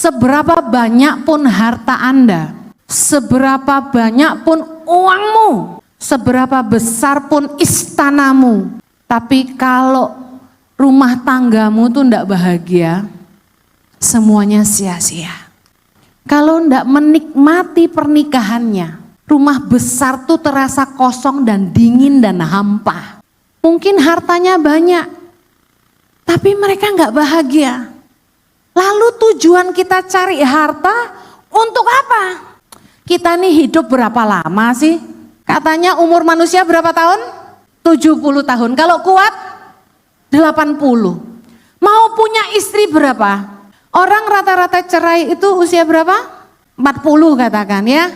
seberapa banyak pun harta Anda, seberapa banyak pun uangmu, seberapa besar pun istanamu, tapi kalau rumah tanggamu tuh enggak bahagia, semuanya sia-sia. Kalau enggak menikmati pernikahannya, rumah besar tuh terasa kosong dan dingin dan hampa. Mungkin hartanya banyak, tapi mereka enggak bahagia. Lalu tujuan kita cari harta untuk apa? Kita nih hidup berapa lama sih? Katanya umur manusia berapa tahun? 70 tahun. Kalau kuat 80. Mau punya istri berapa? Orang rata-rata cerai itu usia berapa? 40 katakan ya.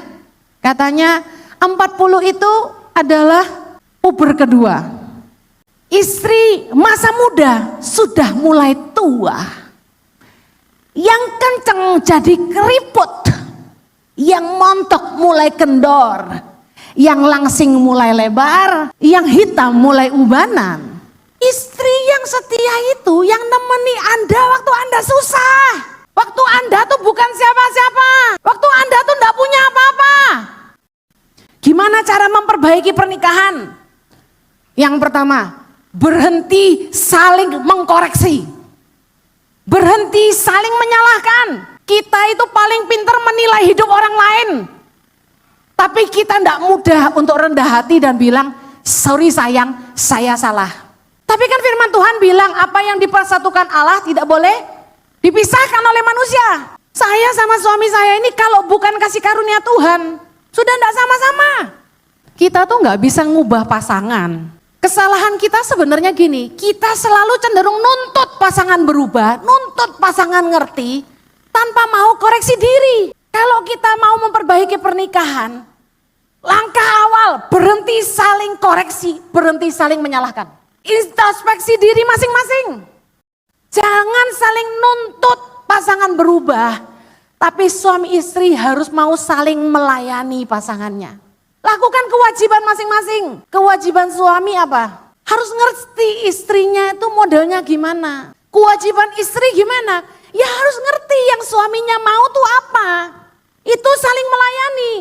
Katanya 40 itu adalah puber kedua. Istri masa muda sudah mulai tua. Yang kenceng jadi keriput. Yang montok mulai kendor. Yang langsing mulai lebar. Yang hitam mulai ubanan. Istri yang setia itu yang nemeni Anda waktu Anda susah. Waktu Anda tuh bukan siapa-siapa. Waktu Anda tuh enggak punya apa-apa. Gimana cara memperbaiki pernikahan? Yang pertama, berhenti saling mengkoreksi. Berhenti saling menyalahkan. Kita itu paling pintar menilai hidup orang lain. Tapi kita tidak mudah untuk rendah hati dan bilang, sorry sayang, saya salah. Tapi kan firman Tuhan bilang apa yang dipersatukan Allah tidak boleh dipisahkan oleh manusia. Saya sama suami saya ini kalau bukan kasih karunia Tuhan, sudah tidak sama-sama. Kita tuh nggak bisa ngubah pasangan. Kesalahan kita sebenarnya gini, kita selalu cenderung nuntut pasangan berubah, nuntut pasangan ngerti, tanpa mau koreksi diri. Kalau kita mau memperbaiki pernikahan, langkah awal berhenti saling koreksi, berhenti saling menyalahkan. Introspeksi diri masing-masing. Jangan saling nuntut pasangan berubah, tapi suami istri harus mau saling melayani pasangannya. Lakukan kewajiban masing-masing. Kewajiban suami apa? Harus ngerti istrinya itu modelnya gimana. Kewajiban istri gimana? Ya harus ngerti yang suaminya mau tuh apa. Itu saling melayani.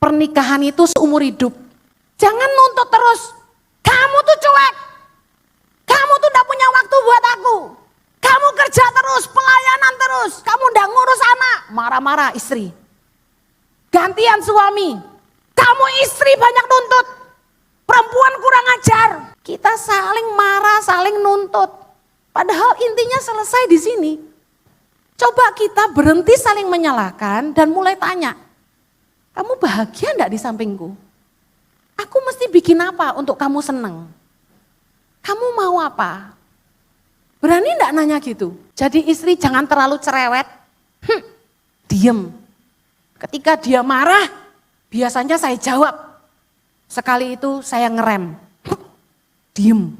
Pernikahan itu seumur hidup. Jangan nuntut terus. Kamu tuh cuek. Kamu tuh gak punya waktu buat aku. Kamu kerja terus, pelayanan terus. Kamu gak ngurus anak. Marah-marah istri. Gantian suami. Kamu istri banyak nuntut. Perempuan kurang ajar. Kita saling marah, saling nuntut. Padahal intinya selesai di sini. Coba kita berhenti saling menyalahkan dan mulai tanya. Kamu bahagia enggak di sampingku? Aku mesti bikin apa untuk kamu seneng? Kamu mau apa? Berani enggak nanya gitu? Jadi istri jangan terlalu cerewet. Diem. Ketika dia marah, biasanya saya jawab. Sekali itu saya ngerem. Diem.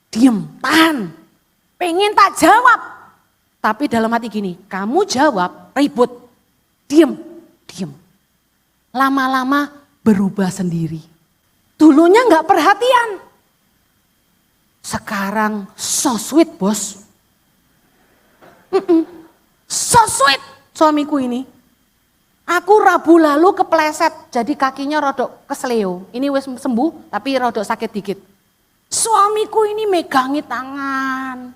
Diem, tahan. Pengen tak jawab. Tapi dalam hati gini, kamu jawab, ribut. Diem, diem. Lama-lama berubah sendiri. Dulunya enggak perhatian. Sekarang so sweet bos. So sweet suamiku ini. Aku Rabu lalu kepleset, jadi kakinya rodok kesleo. Ini wis sembuh, tapi rodok sakit dikit. Suamiku ini megangi tangan,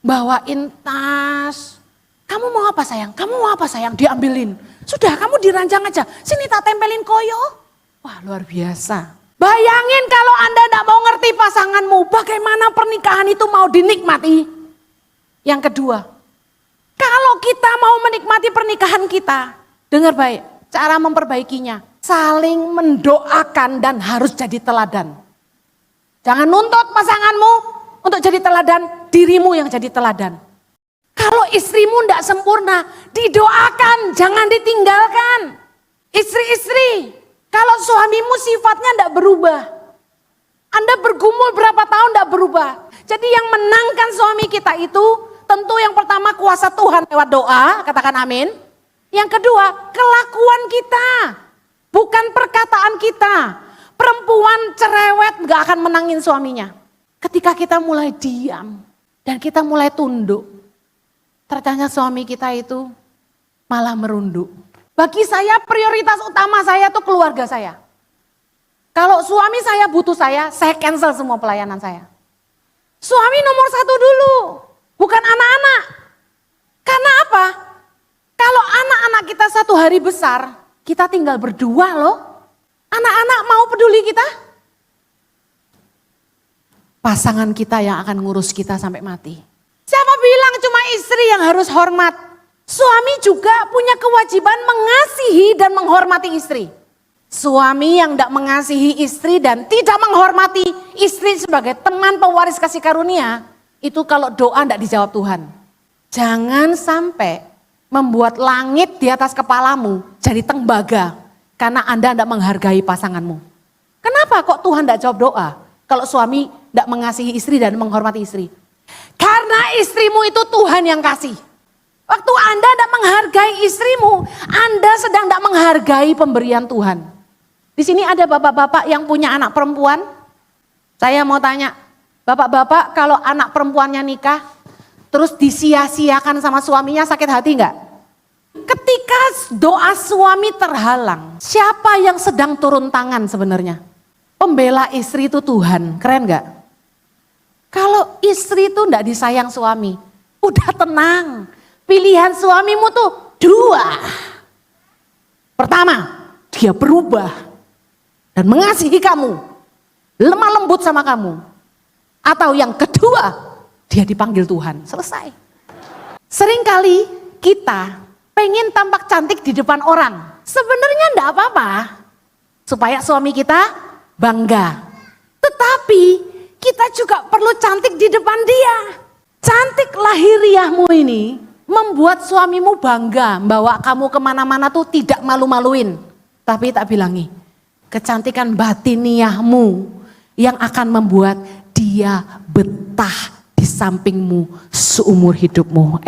bawain tas. Kamu mau apa sayang? Kamu mau apa sayang? Diambilin. Sudah kamu diranjang aja, sini tak tempelin koyo. Wah luar biasa. Bayangin kalau Anda tidak mau ngerti pasanganmu, bagaimana pernikahan itu mau dinikmati. Yang kedua, kalau kita mau menikmati pernikahan kita, dengar baik, cara memperbaikinya, saling mendoakan dan harus jadi teladan. Jangan nuntut pasanganmu untuk jadi teladan, dirimu yang jadi teladan. Kalau istrimu tidak sempurna, didoakan, jangan ditinggalkan. Istri-istri, kalau suamimu sifatnya tidak berubah, Anda bergumul berapa tahun tidak berubah. Jadi yang menangkan suami kita itu, tentu yang pertama kuasa Tuhan lewat doa, katakan amin. Yang kedua, kelakuan kita, bukan perkataan kita. Perempuan cerewet gak akan menangin suaminya. Ketika kita mulai diam dan kita mulai tunduk, ternyata suami kita itu malah merunduk. Bagi saya prioritas utama saya tuh keluarga saya. Kalau suami saya butuh saya cancel semua pelayanan saya. Suami nomor satu dulu, bukan anak-anak. Karena apa? Kalau anak-anak kita satu hari besar, kita tinggal berdua loh. Anak-anak mau peduli kita? Pasangan kita yang akan ngurus kita sampai mati. Siapa bilang cuma istri yang harus hormat? Suami juga punya kewajiban mengasihi dan menghormati istri. Suami yang tidak mengasihi istri dan tidak menghormati istri sebagai teman pewaris kasih karunia, itu kalau doa tidak dijawab Tuhan. Jangan sampai membuat langit di atas kepalamu jadi tembaga karena Anda tidak menghargai pasanganmu. Kenapa kok Tuhan tidak jawab doa kalau suami tidak mengasihi istri dan menghormati istri? Karena istrimu itu Tuhan yang kasih. Waktu Anda tidak menghargai istrimu, Anda sedang tidak menghargai pemberian Tuhan. Di sini ada bapak-bapak yang punya anak perempuan. Saya mau tanya, bapak-bapak kalau anak perempuannya nikah, terus disia-siakan sama suaminya, sakit hati enggak? Ketika doa suami terhalang, siapa yang sedang turun tangan sebenarnya? Pembela istri itu Tuhan, keren enggak? Kalau istri itu enggak disayang suami, udah tenang. Pilihan suamimu tuh dua. Pertama, dia berubah dan mengasihi kamu, lemah lembut sama kamu. Atau yang kedua, dia dipanggil Tuhan, selesai. Seringkali kita pengen tampak cantik di depan orang. Sebenarnya enggak apa-apa, supaya suami kita bangga. Tetapi kita juga perlu cantik di depan dia. Cantik lahiriahmu ini membuat suamimu bangga, bawa kamu kemana-mana tuh tidak malu-maluin. Tapi tak bilangi, kecantikan batiniahmu yang akan membuat dia betah di sampingmu seumur hidupmu.